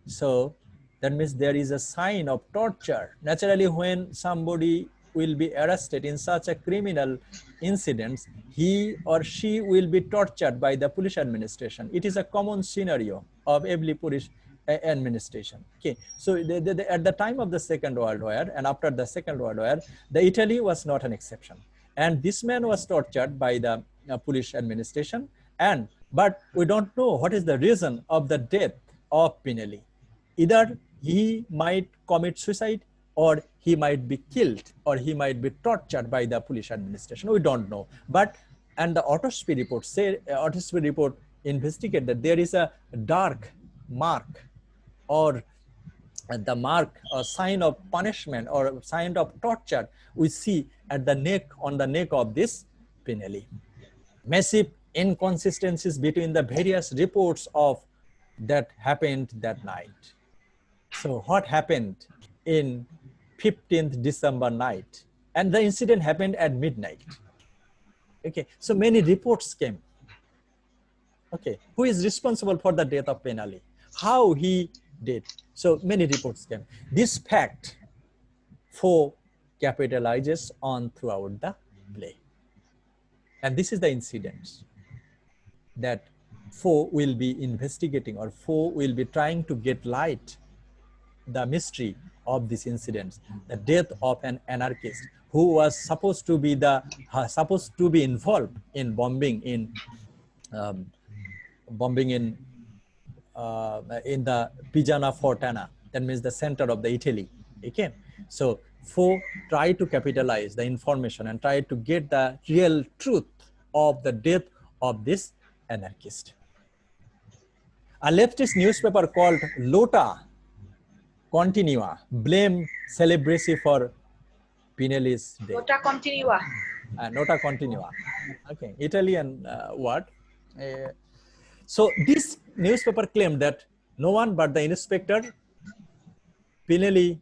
so that means there is a sign of torture. Naturally, when somebody will be arrested in such a criminal incident, he or she will be tortured by the police administration. It is a common scenario of every police administration. Okay, so at the time of the Second World War and after the Second World War, the Italy was not an exception. And this man was tortured by the police administration. But we don't know what is the reason of the death of Pinelli. Either he might commit suicide, or he might be killed, or he might be tortured by the police administration. We don't know. And the autopsy report investigate that there is a dark mark, or the mark, a sign of punishment or sign of torture we see at the neck, on the neck of this Pinelli. Massive inconsistencies between the various reports of that happened that night. So what happened in 15th December night? And the incident happened at midnight. Okay, so many reports came. Okay, who is responsible for the death of Pinelli? How he did? So many reports came. This fact capitalizes on throughout the play. And this is the incident that Foe will be investigating, or Foe will be trying to get light the mystery of this incident, the death of an anarchist who was supposed to be involved in bombing in the Pigiana Fortana, that means the center of the Italy. Okay, so Foe tried to capitalize the information and tried to get the real truth of the death of this anarchist. A leftist newspaper called Lotta Continua blamed Celibacy for Pinelli's death. Nota continua. Nota Continua. Okay, Italian word. So this newspaper claimed that no one but the Inspector Pinelli's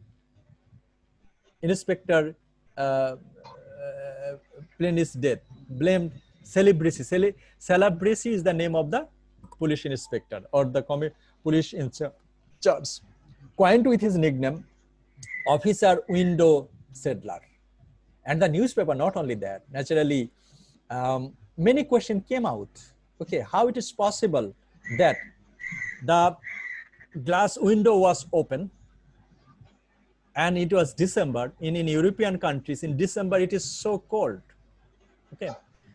death blamed Celibacy. Celibacy is the name of the police inspector, or the police in charge, coined with his nickname, Officer Window Settler. And the newspaper, not only that, naturally, many questions came out. Okay, how it is possible that the glass window was open and it was December. In European countries, in December, it is so cold. Okay,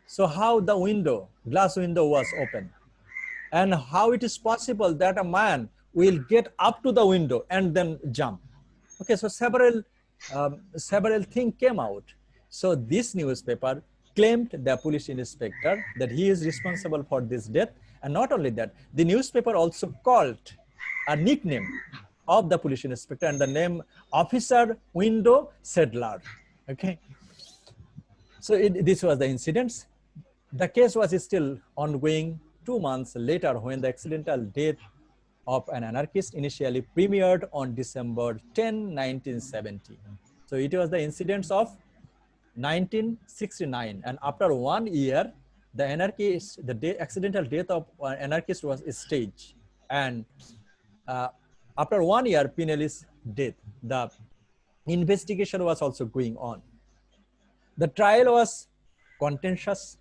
so how the glass window was open? And how it is possible that a man will get up to the window and then jump? Okay, so several things came out. So this newspaper claimed the police inspector that he is responsible for this death. And not only that, the newspaper also called a nickname of the police inspector, and the name Officer Window Settler. Okay, so this was the incident. The case was still ongoing 2 months later, when the accidental death of an anarchist initially premiered on December 10, 1970. So it was the incidents of 1969, and after 1 year, the accidental death of an anarchist was staged. And after 1 year, Pinelli's death, the investigation was also going on. The trial was contentious,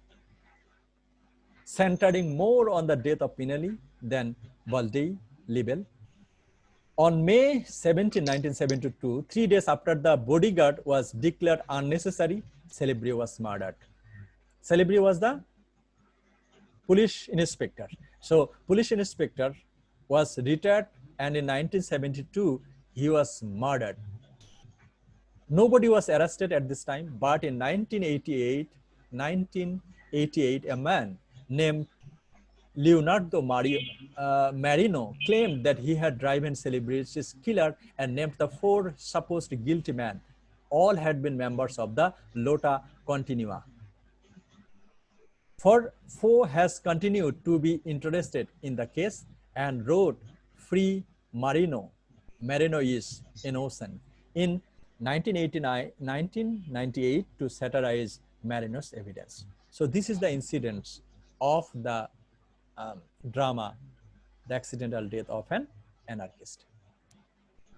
centering more on the death of Pinelli than libel. On May 17, 1972, 3 days after the bodyguard was declared unnecessary, Celibacy was murdered. Celibacy was the police inspector. So police inspector was retired, and in 1972, he was murdered. Nobody was arrested at this time, but in 1988, a man named Leonardo Marino claimed that he had driven celebrities killer and named the 4 supposed guilty men. All had been members of the Lota Continua. Foe has continued to be interested in the case and wrote Free Marino. Marino is innocent in 1998 to satirize Marino's evidence. So this is the incidents of the drama, The Accidental Death of an Anarchist.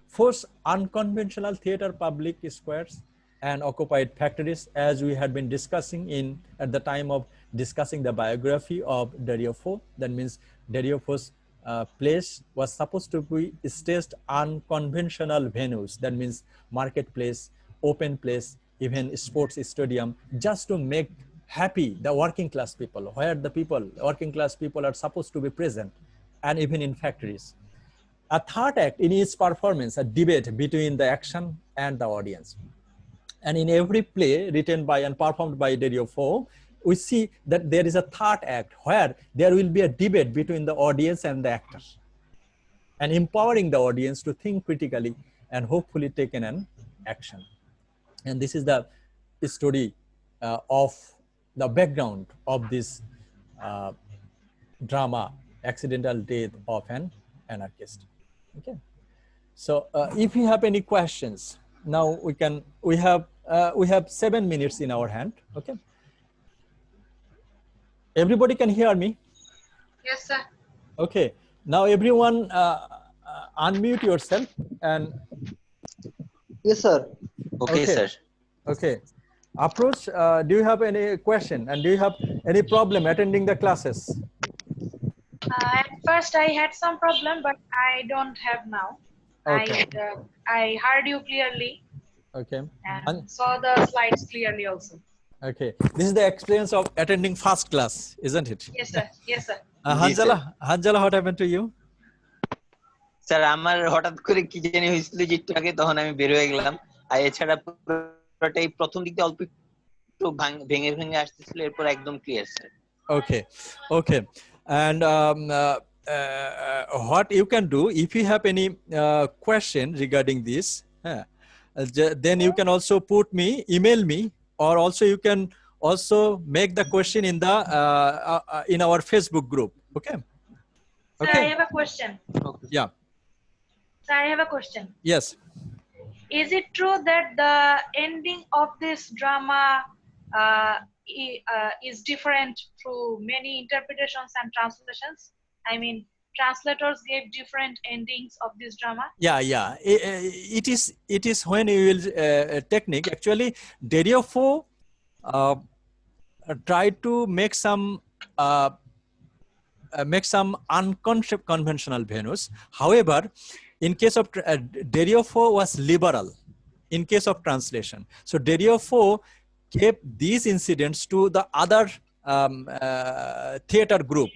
Force unconventional theater, public squares, and occupied factories, as we had been discussing at the time of discussing the biography of Dario Fo. That means Dario Fo's place was supposed to be staged unconventional venues. That means marketplace, open place, even sports stadium, just to make happy the working class people, where the working class people are supposed to be present, and even in factories. A third act in each performance, a debate between the action and the audience. And in every play written by and performed by Dario Fo, we see that there is a third act where there will be a debate between the audience and the actors, and empowering the audience to think critically and hopefully take an action. And this is the story of the background of this drama, Accidental Death of an Anarchist. Okay, so if you have any questions, now we have 7 minutes in our hand. Okay, everybody can hear me? Yes, sir. Okay, now everyone unmute yourself and. Yes, sir. Okay, sir. Okay, Approach, do you have any question, and do you have any problem attending the classes? At first I had some problem, but I don't have now. Okay. I heard you clearly. Okay. And saw the slides clearly also. Okay. This is the experience of attending first class, isn't it? Yes, sir. Yes, sir. Hanjala, what happened to you? Sir আমার হঠাৎ করে কি জানি হয়েছিল যে একটু আগে, তখন আমি বের হয়ে গেলাম। আর এছাড়া পুরোটাই প্রথম দিকে অল্প একটু ভেঙে ভেঙে আসতেছিল, এরপর একদম clear sir. Okay. And what you can do, if you have any question regarding this, then you can also email me, or also you can also make the question in the in our Facebook group. Okay. Sir, I have a question. Yeah. Sir, I have a question. Yes. Is it true that the ending of this drama is different through many interpretations and translations? I mean, translators gave different endings of this drama. Yeah. It is when you will technique. Actually, Dario Fo tried to make some unconventional venues. However, in case of Dario Fo was liberal in case of translation. So Dario Fo kept these incidents to the other theater group.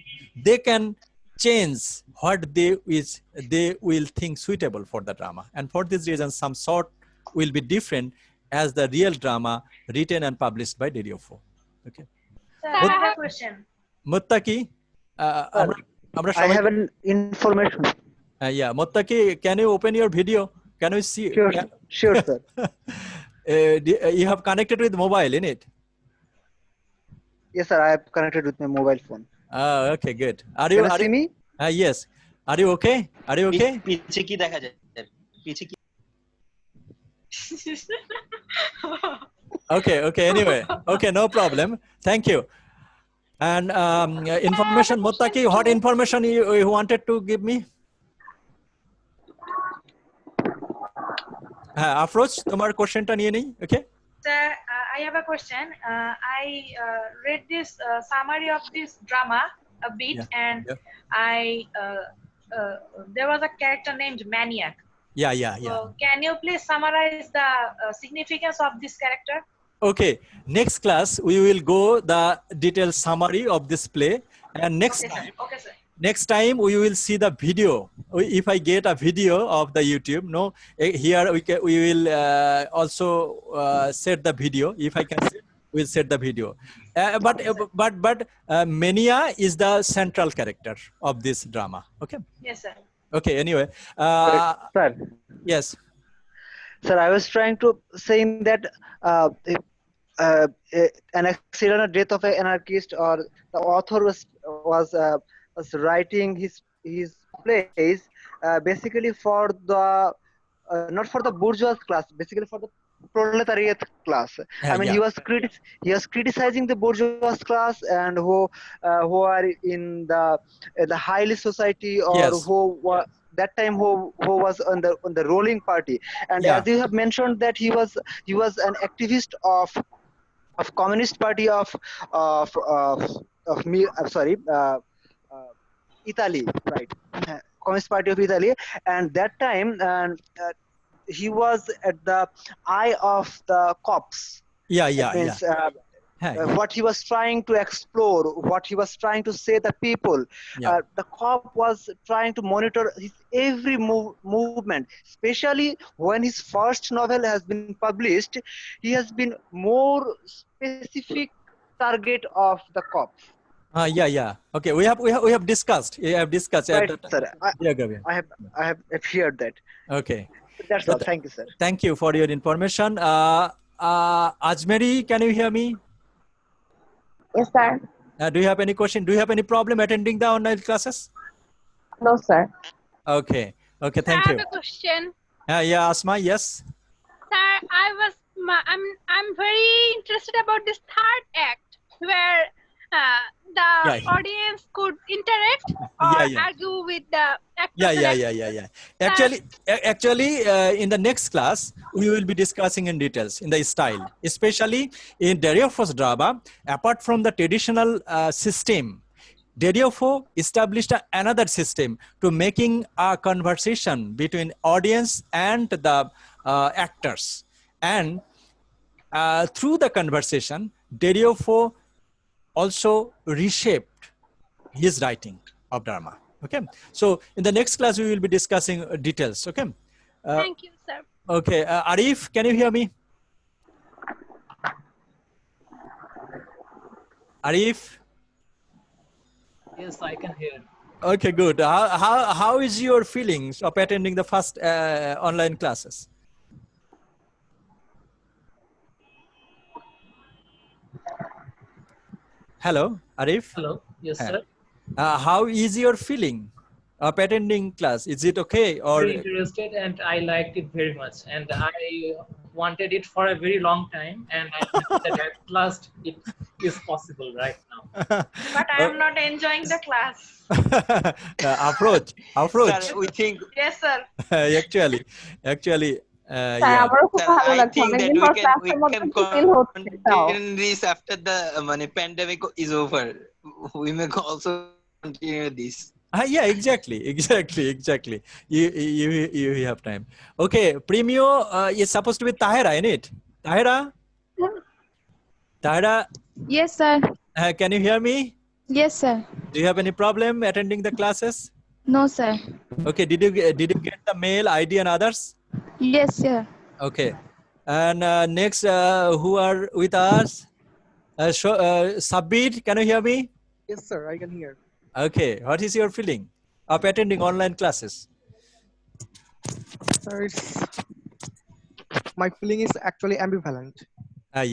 They can change what they will think suitable for the drama, and for this reason some sort will be different as the real drama written and published by Dario Fo. Okay. Sir, I have a question. Muttaki, I have an information. Yeah, Muttaki, can you open your video? Can we see? Sure, sir. You have connected with mobile, in it? Yes, sir. I have connected with my mobile phone. Okay, good. Can you see me? Yes. Are you okay? পিছে কি দেখা যায় sir? পিছে কি? Okay. Anyway, okay, no problem. Thank you. And information, Muttaki, what information you wanted to give me? Approach, তোমার কোশ্চেনটা নিয়ে নেই, okay? Sir, I have a question. I read this summary of this drama a bit, and there was a character named Maniac. Yeah. So can you please summarize the significance of this character? Okay, next class we will go the detailed summary of this play, and next time we will see the video. If I get a video of the YouTube, here we will also set the video if I can. we'll set the video. But Mania is the central character of this drama. Okay. Yes, sir. Okay. Anyway. Sir. Yes. Sir, I was trying to saying that an accidental death of an anarchist, or the author was writing his plays basically for the not for the bourgeois class, basically for the proletariat class. I mean, Yeah. he was criticizing the bourgeois class, and who are in the highly society, or Yes. who were that time who was on the ruling party. And Yeah. as you have mentioned that he was an activist of Communist Party of me. I'm sorry, Italy, right? Communist Party of Italy, and that time, he was at the eye of the cops. Yeah. It Yeah. means, Yeah. what he was trying to explore, what he was trying to say the people. Yeah. The cop was trying to monitor his every movement, especially when his first novel has been published. He has been more specific target of the cops. Yeah. Okay. We have discussed. We have discussed. Right, sir. Biography. I have heard that. Okay. That's all. Thank you, sir. Thank you for your information. Ajmeri, can you hear me? Yes, sir. Do you have any question? Do you have any problem attending the online classes? No, sir. Okay. Okay. Sir, Thank I you. have a question. Yeah, Asma. Yes. Sir, I'm very interested about this third act where the audience could interact or argue with the actors. Yeah. Actually, in the next class, we will be discussing in details in the style, especially in Dario's drama. Apart from the traditional system, Dario established another system to making a conversation between audience and the actors, and through the conversation, Dario also reshaped his writing of drama. Okay, so in the next class we will be discussing details. Okay. Thank you, sir. Okay, Arif, can you hear me? Arif? Yes, I can hear. Okay, good. How is your feelings of attending the first online classes? Hello, Arif. Hello. Yes, sir. How is your feeling of attending class? Is it okay? Or very interested, and I liked it very much, and I wanted it for a very long time, and I think that at last it is possible right now. But I am not enjoying the class. approach. Sir, we think. Yes, sir. actually, Sir, yeah. আমারও খুব Sir, ভালো I লাগছে think that অনেকদিন we পর can ক্লাসের মধ্যে feel হচ্ছে তাও continue this after the pandemic is over. We may also continue this. Yeah, exactly. You have time. Okay, Premio is supposed to be Tahira, isn't it? Tahira, Yes, sir. can you hear me? Yes, sir. Do you have any problem attending the classes? No, sir. Okay, did you get the mail, ID, and others? Yes, sir. Okay, and next, who are with us? Sabir, can you hear me? Yes, sir, I can hear. Okay, what is your feeling of attending online classes? Sir, my feeling is actually ambivalent.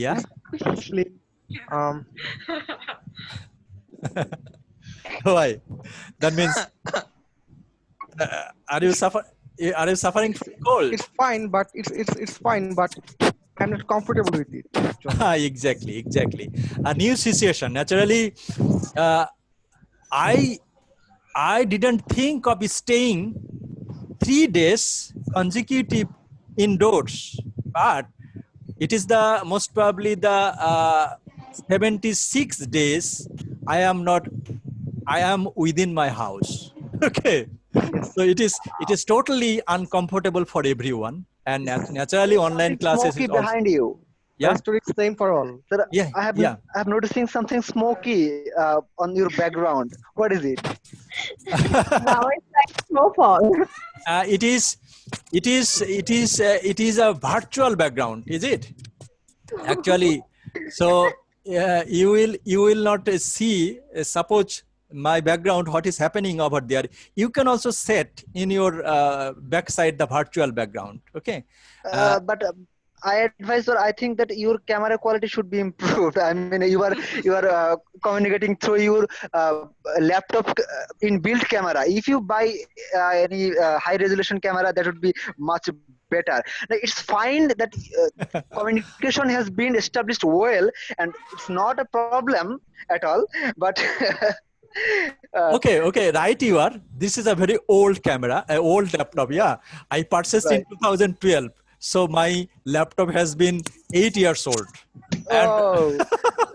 Yeah. Especially, Why? That means are you suffering from cold? it's fine, but it's fine, but I'm not comfortable with it. Exactly. A new situation. Naturally, I didn't think of staying 3 days consecutive indoors, but it is the most probably the 76 days I am within my house. Okay. So it is totally uncomfortable for everyone, and naturally online classes Smoky is also, behind you. yeah. The story is same for all. Sir, Yeah, I have noticing something smoky on your background. What is it? now it's like snowfall. It is a virtual background, is it? Actually, So you will not see, suppose my background, what is happening over there. You can also set in your backside the virtual background. Okay. But I advise, or I think that your camera quality should be improved. I mean, you are communicating through your laptop in built camera. If you buy any high resolution camera, that would be much better. Like, it's fine that communication has been established well, and it's not a problem at all. But okay, right, you are. This is a very old camera, an old laptop. Yeah, I purchased in 2012. So my laptop has been 8 years old. Oh,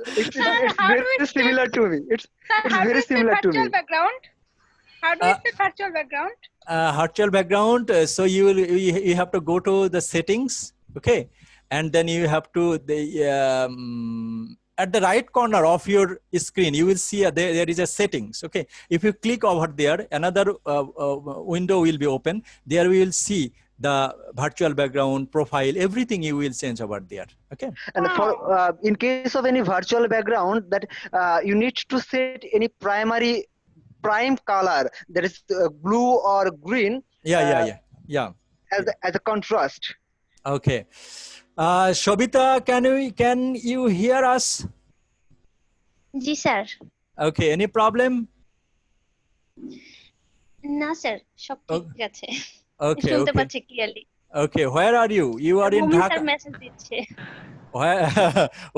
it's very similar to me. It's very similar to me. Background? How do you say virtual background? Virtual background. So you have to go to the settings, okay, and then you have to at the right corner of your screen, you will see there is a settings. Okay, if you click over there, another window will be open. There we will see the virtual background, profile, everything you will change over there. Okay. And for in case of any virtual background, that you need to set any prime color, that is blue or green. Yeah. As a contrast. Okay. Shobita, can you hear us? Ji sir. Okay. Any problem? Na sir, সব ঠিক আছে। Okay. শুনতে পাচ্ছি clearly। Okay. Where are you? You are in Dhaka. Message দিচ্ছে।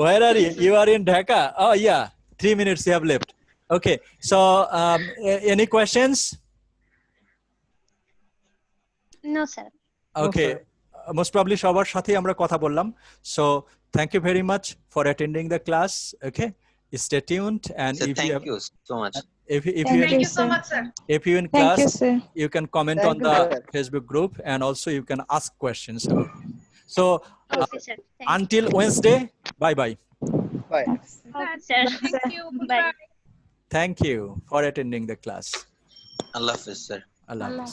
Where are you? You are in Dhaka. Oh yeah, 3 minutes you have left. Okay. So any questions? No sir. Okay. Most probably সবার সাথে আমরা কথা বললাম. So thank you very much for attending the class. Okay. Stay tuned, and so thank you so much. Thank you so much, sir. If you in class, you can comment on the Facebook group, and also you can ask questions. So until Wednesday, bye. Bye. Sir, thank you. Bye. Thank you for attending the class. Allah Hafiz, sir. Allah Hafiz.